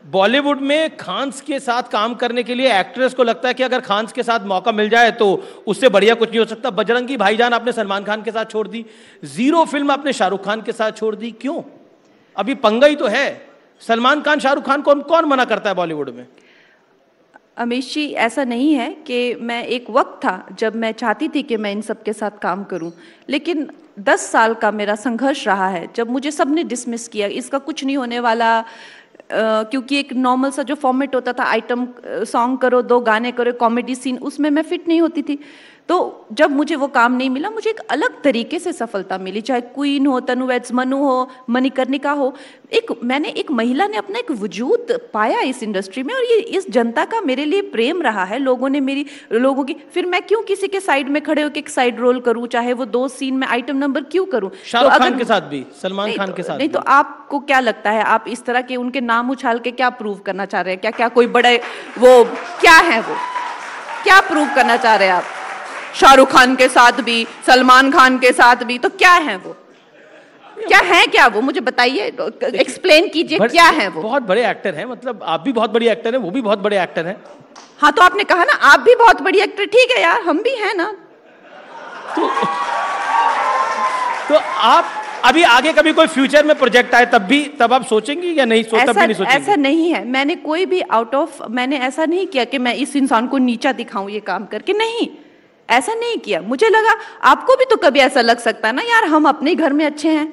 बॉलीवुड में खान्स के साथ काम करने के लिए एक्ट्रेस को लगता है कि अगर खान्स के साथ मौका मिल जाए तो उससे बढ़िया कुछ नहीं हो सकता। बजरंगी भाईजान आपने सलमान खान के साथ छोड़ दी, जीरो फिल्म आपने शाहरुख खान के साथ छोड़ दी, क्यों? अभी पंगा ही तो है, सलमान खान शाहरुख खान को कौन मना करता है बॉलीवुड में? अमीश जी, ऐसा नहीं है कि मैं, एक वक्त था जब मैं चाहती थी कि मैं इन सब के साथ काम करूं, लेकिन 10 साल का मेरा संघर्ष रहा है जब मुझे सबने डिसमिस किया, इसका कुछ नहीं होने वाला, क्योंकि एक नॉर्मल सा जो फॉर्मेट होता था, आइटम सॉन्ग करो, 2 गाने करो, कॉमेडी सीन, उसमें मैं फिट नहीं होती थी। तो जब मुझे वो काम नहीं मिला, मुझे एक अलग तरीके से सफलता मिली, चाहे क्वीन हो, तनु वेड्स मनु हो, मणिकर्णिका हो, मैंने एक महिला ने अपना एक वजूद पाया इस इंडस्ट्री में, और ये इस जनता का मेरे लिए प्रेम रहा है। लोगों की, फिर मैं क्यों किसी के साइड में खड़े होकर एक साइड रोल करूं, चाहे वो 2 सीन में आइटम नंबर क्यों करूं? शाहरुख खान के साथ भी, सलमान खान के साथ नहीं, तो आपको क्या लगता है, आप इस तरह के उनके नाम उछाल के क्या प्रूव करना चाह रहे हैं? क्या कोई बड़े वो क्या है, वो क्या प्रूव करना चाह रहे हैं आप? शाहरुख खान के साथ भी, सलमान खान के साथ भी, तो क्या है वो? क्या वो मुझे बताइए, एक्सप्लेन कीजिए, क्या है वो? बहुत बड़े एक्टर हैं, मतलब आप भी बहुत बड़ी एक्टर हैं, वो भी बहुत बड़े एक्टर हैं। हाँ, तो आपने कहा ना आप भी बहुत बड़ी एक्टर, ठीक है यार, हम भी हैं ना। तो आप अभी आगे कभी कोई फ्यूचर में प्रोजेक्ट आए तब आप सोचेंगी या नहीं? तब भी नहीं सोचेंगी? ऐसा नहीं है, मैंने कोई भी मैंने ऐसा नहीं किया कि मैं इस इंसान को नीचा दिखाऊं ये काम करके, नहीं, ऐसा नहीं किया। मुझे लगा आपको भी तो कभी ऐसा लग सकता है ना यार, हम अपने घर में अच्छे हैं,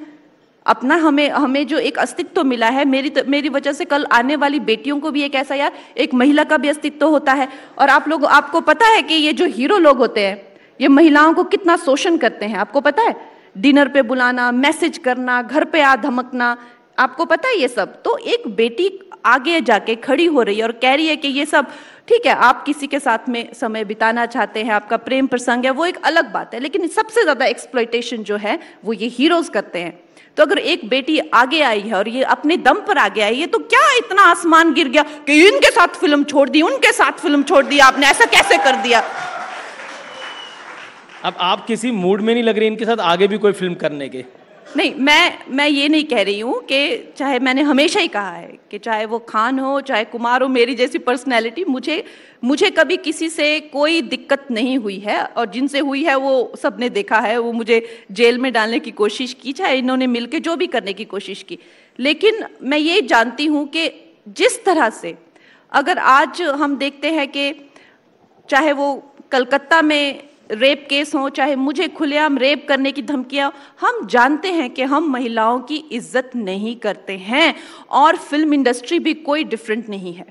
अपना हमें जो एक अस्तित्व मिला है, मेरी वजह से कल आने वाली बेटियों को भी एक ऐसा, यार, एक महिला का भी अस्तित्व होता है। और आपको पता है कि ये जो हीरो लोग होते हैं, ये महिलाओं को कितना शोषण करते हैं, आपको पता है? डिनर पे बुलाना, मैसेज करना, घर पे आ धमकना, आपको पता है ये सब? तो एक बेटी आगे जाके खड़ी हो रही है और कह रही है कि ये सब ठीक है, आप किसी के साथ में समय बिताना चाहते हैं, आपका प्रेम प्रसंग है, वो एक अलग बात है, लेकिन सबसे ज्यादा एक्सप्लॉयटेशन जो है वो ये हीरोज करते हैं। तो अगर एक बेटी आगे आई है और ये अपने दम पर आगे आई है, तो क्या इतना आसमान गिर गया कि इनके साथ फिल्म छोड़ दी, उनके साथ फिल्म छोड़ दी, आपने ऐसा कैसे कर दिया? अब आप किसी मूड में नहीं लग रही इनके साथ आगे भी कोई फिल्म करने के? नहीं, मैं ये नहीं कह रही हूँ कि, चाहे मैंने हमेशा ही कहा है कि चाहे वो खान हो, चाहे कुमार हो, मेरी जैसी पर्सनैलिटी, मुझे कभी किसी से कोई दिक्कत नहीं हुई है, और जिनसे हुई है वो सबने देखा है, वो मुझे जेल में डालने की कोशिश की, चाहे इन्होंने मिलके जो भी करने की कोशिश की। लेकिन मैं ये जानती हूँ कि जिस तरह से अगर आज हम देखते हैं कि चाहे वो कलकत्ता में रेप केस हो, चाहे मुझे खुलेआम रेप करने की धमकियां, हम जानते हैं कि हम महिलाओं की इज्जत नहीं करते हैं, और फिल्म इंडस्ट्री भी कोई डिफरेंट नहीं है।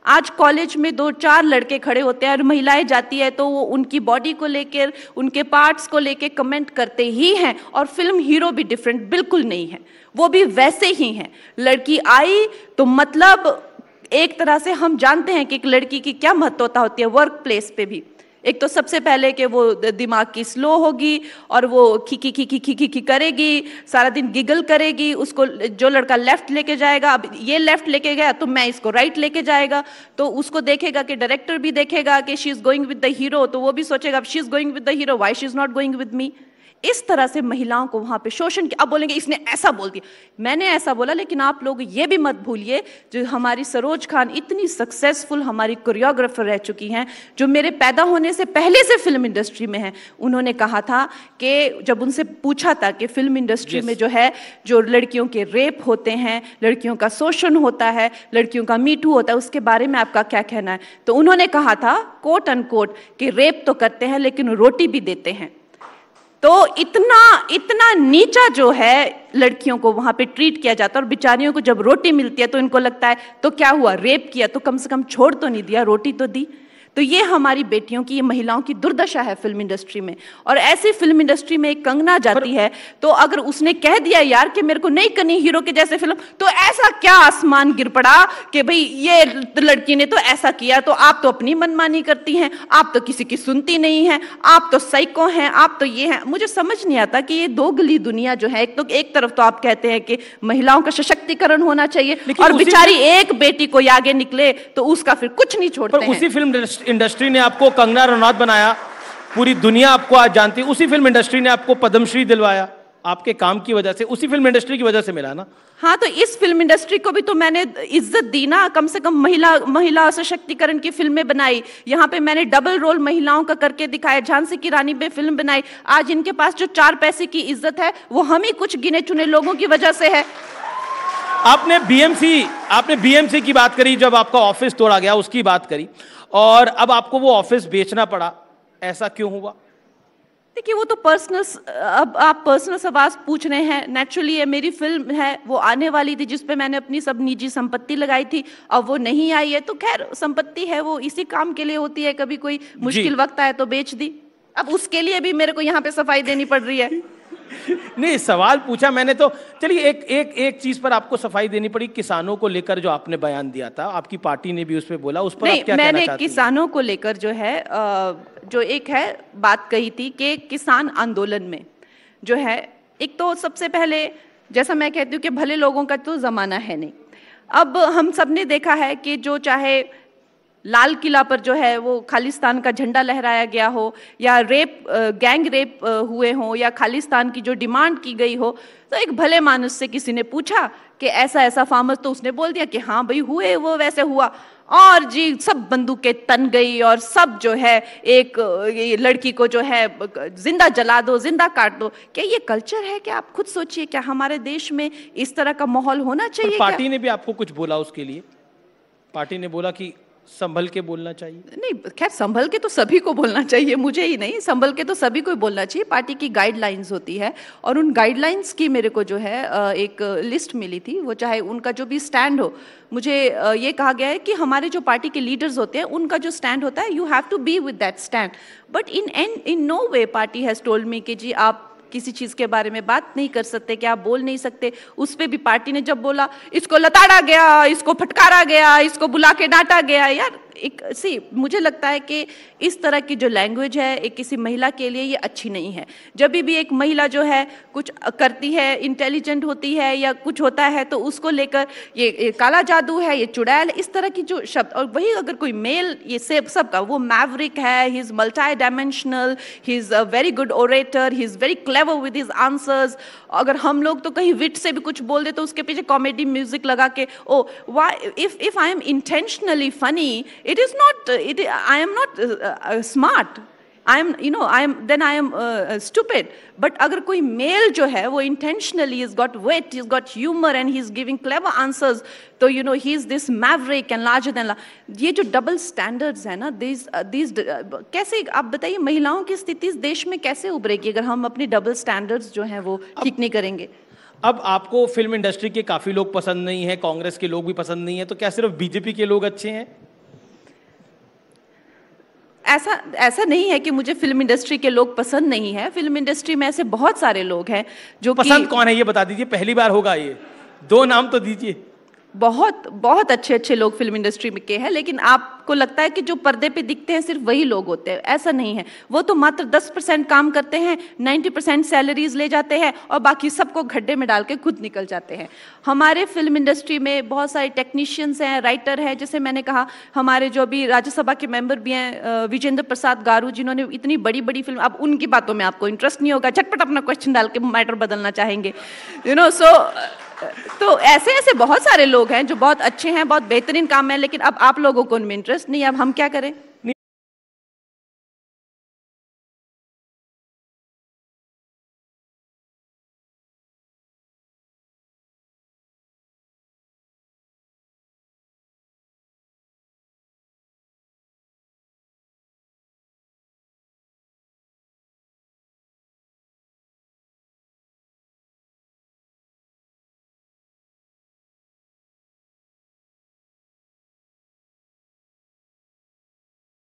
आज कॉलेज में 2-4 लड़के खड़े होते हैं और महिलाएं जाती है तो वो उनकी बॉडी को लेकर, उनके पार्ट्स को लेकर कमेंट करते ही हैं, और फिल्म हीरो भी डिफरेंट बिल्कुल नहीं है, वो भी वैसे ही हैं। लड़की आई तो मतलब एक तरह से हम जानते हैं कि एक लड़की की क्या महत्वता होती है वर्क प्लेस पे भी। एक तो सबसे पहले कि वो दिमाग की स्लो होगी, और वो खी करेगी, सारा दिन गिगल करेगी, उसको जो लड़का लेफ्ट लेके जाएगा, अब ये लेफ्ट लेके गया तो मैं इसको राइट लेके जाएगा, तो उसको देखेगा कि डायरेक्टर भी देखेगा कि she is going with the hero, तो वो भी सोचेगा अब she is going with the hero, why she is not going with me. इस तरह से महिलाओं को वहां पे शोषण किया। अब बोलेंगे इसने ऐसा बोल दिया, मैंने ऐसा बोला, लेकिन आप लोग ये भी मत भूलिए, जो हमारी सरोज खान इतनी सक्सेसफुल हमारी कोरियोग्राफर रह चुकी हैं, जो मेरे पैदा होने से पहले से फिल्म इंडस्ट्री में हैं, उन्होंने कहा था कि जब उनसे पूछा था कि फिल्म इंडस्ट्री में जो है, जो लड़कियों के रेप होते हैं, लड़कियों का शोषण होता है, लड़कियों का मीटू होता है, उसके बारे में आपका क्या कहना है? तो उन्होंने कहा था कोट अनकोट कि रेप तो करते हैं लेकिन रोटी भी देते हैं। तो इतना नीचा जो है लड़कियों को वहां पे ट्रीट किया जाता है, और बेचारियों को जब रोटी मिलती है तो इनको लगता है तो क्या हुआ, रेप किया तो कम से कम छोड़ तो नहीं दिया, रोटी तो दी। तो ये हमारी बेटियों की, ये महिलाओं की दुर्दशा है फिल्म इंडस्ट्री में। और ऐसी फिल्म इंडस्ट्री में एक कंगना जाती है, तो अगर उसने कह दिया यार कि मेरे को नहीं करनी हीरो के जैसे फिल्म, तो ऐसा क्या आसमान गिर पड़ा कि भाई ये लड़की ने तो ऐसा किया, तो आप तो अपनी मनमानी करती हैं, आप तो किसी की सुनती नहीं हैं, आप तो साइको हैं, आप तो ये हैं। मुझे समझ नहीं आता कि ये दोगली दुनिया जो है, एक तरफ तो आप कहते हैं कि महिलाओं का सशक्तिकरण होना चाहिए, और बेचारी एक बेटी को आगे निकले तो उसका फिर कुछ नहीं छोड़ते हैं। उसी फिल्म इंडस्ट्री ने आपको कंगना रनौत बनाया, पूरी दुनिया आपको आज जानती है, उसी फिल्म इंडस्ट्री ने आपको पद्मश्री दिलवाया। आपके काम की वजह से, उसी फिल्म इंडस्ट्री की वजह से मिला ना? हाँ, तो इस फिल्म इंडस्ट्री को भी तो मैंने इज्जत दी ना, कम से कम महिला सशक्तिकरण की फिल्में बनाई। यहाँ पे मैंने डबल रोल महिलाओं का करके दिखाया, झांसी की रानी पे फिल्म बनाई। आज इनके पास जो 4 पैसे की इज्जत है वो हम ही कुछ गिने चुने लोगों की वजह से है। आपने बीएमसी की बात करी, जब आपका ऑफिस तोड़ा गया उसकी बात करी, और अब आपको वो ऑफिस बेचना पड़ा, ऐसा क्यों हुआ? देखिए, वो तो पर्सनल, अब आप पर्सनल सवाल पूछ रहे हैं। नेचुरली ये मेरी फिल्म है, वो आने वाली थी जिसपे मैंने अपनी सब निजी संपत्ति लगाई थी, अब वो नहीं आई है तो खैर संपत्ति है, वो इसी काम के लिए होती है, कभी कोई मुश्किल वक्त आए तो बेच दी। अब उसके लिए भी मेरे को यहाँ पे सफाई देनी पड़ रही है। नहीं, सवाल पूछा मैंने तो। चलिए, एक चीज पर आपको सफाई देनी पड़ी, किसानों को लेकर जो आपने बयान दिया था, आपकी पार्टी ने भी उस पर बोला, उस पर आप क्या कहना चाहती हैं? मैंने किसानों को लेकर जो है जो एक है बात कही थी कि किसान आंदोलन में जो है, एक तो सबसे पहले जैसा मैं कहती हूँ कि भले लोगों का तो जमाना है नहीं। अब हम सब ने देखा है कि जो चाहे लाल किला पर जो है वो खालिस्तान का झंडा लहराया गया हो, या गैंग रेप हुए हो, या खालिस्तान की जो डिमांड की गई हो, तो एक भले मानुस से किसी ने पूछा कि ऐसा ऐसा फार्मर, तो उसने बोल दिया कि हाँ भाई हुए, वो वैसे हुआ, और जी सब बंदूकें तन गई, और सब जो है एक लड़की को जो है जिंदा जला दो, जिंदा काट दो। क्या ये कल्चर है? क्या आप खुद सोचिए, क्या हमारे देश में इस तरह का माहौल होना चाहिए? पार्टी ने भी आपको कुछ बोला उसके लिए? पार्टी ने बोला कि संभल के बोलना चाहिए? नहीं, खैर संभल के तो सभी को बोलना चाहिए, मुझे ही नहीं, संभल के तो सभी को बोलना चाहिए। पार्टी की गाइडलाइंस होती है, और उन गाइडलाइंस की मेरे को जो है एक लिस्ट मिली थी। वो चाहे उनका जो भी स्टैंड हो, मुझे ये कहा गया है कि हमारे जो पार्टी के लीडर्स होते हैं उनका जो स्टैंड होता है, you have to be with that stand. But in no way party has told me कि जी आप किसी चीज के बारे में बात नहीं कर सकते, क्या आप बोल नहीं सकते। उस पे भी पार्टी ने जब बोला इसको लताड़ा गया, इसको फटकारा गया, इसको बुला के डांटा गया, यार मुझे लगता है कि इस तरह की जो लैंग्वेज है एक किसी महिला के लिए ये अच्छी नहीं है। जब भी एक महिला जो है कुछ करती है, इंटेलिजेंट होती है या कुछ होता है, तो उसको लेकर ये काला जादू है, ये चुड़ैल, इस तरह की जो शब्द। और वही अगर कोई मेल, ये सबका वो मैवरिक है, he is multi dimensional, he is a very good orator, he is very clever with his answers. अगर हम लोग तो कहीं विट से भी कुछ बोल दे तो उसके पीछे कॉमेडी म्यूजिक लगा के, oh why if I am intentionally funny, it is not I am not smart, I am stupid. But अगर कोई मेल जो है वो intentionally has got wit, he's got humor and he's giving clever answers, तो he is this maverick and larger than life. ये जो double standards है ना, these कैसे, आप बताइए महिलाओं की स्थिति इस देश में कैसे उभरेगी अगर हम अपनी डबल स्टैंडर्ड्स जो हैं वो ठीक नहीं करेंगे? अब आपको फिल्म इंडस्ट्री के काफी लोग पसंद नहीं है, कांग्रेस के लोग भी पसंद नहीं है, तो क्या सिर्फ बीजेपी के लोग अच्छे हैं? ऐसा नहीं है कि मुझे फिल्म इंडस्ट्री के लोग पसंद नहीं है। फिल्म इंडस्ट्री में ऐसे बहुत सारे लोग हैं जो पसंद कौन है ये बता दीजिए, पहली बार होगा ये, 2 नाम तो दीजिए। बहुत अच्छे लोग फिल्म इंडस्ट्री में के हैं, लेकिन आपको लगता है कि जो पर्दे पे दिखते हैं सिर्फ वही लोग होते हैं, ऐसा नहीं है। वो तो मात्र 10% काम करते हैं, 90% सैलरीज ले जाते हैं, और बाकी सबको गड्ढे में डाल के खुद निकल जाते हैं। हमारे फिल्म इंडस्ट्री में बहुत सारे टेक्नीशियंस हैं, राइटर हैं, जैसे मैंने कहा हमारे जो भी राज्यसभा के मेंबर भी हैं, विजेंद्र प्रसाद गारू, जिन्होंने इतनी बड़ी बड़ी फिल्म, अब उनकी बातों में आपको इंटरेस्ट नहीं होगा, झटपट अपना क्वेश्चन डाल के मैटर बदलना चाहेंगे, तो ऐसे बहुत सारे लोग हैं जो बहुत अच्छे हैं, बहुत बेहतरीन काम है, लेकिन अब आप लोगों को उनमें इंटरेस्ट नहीं है। अब हम क्या करें?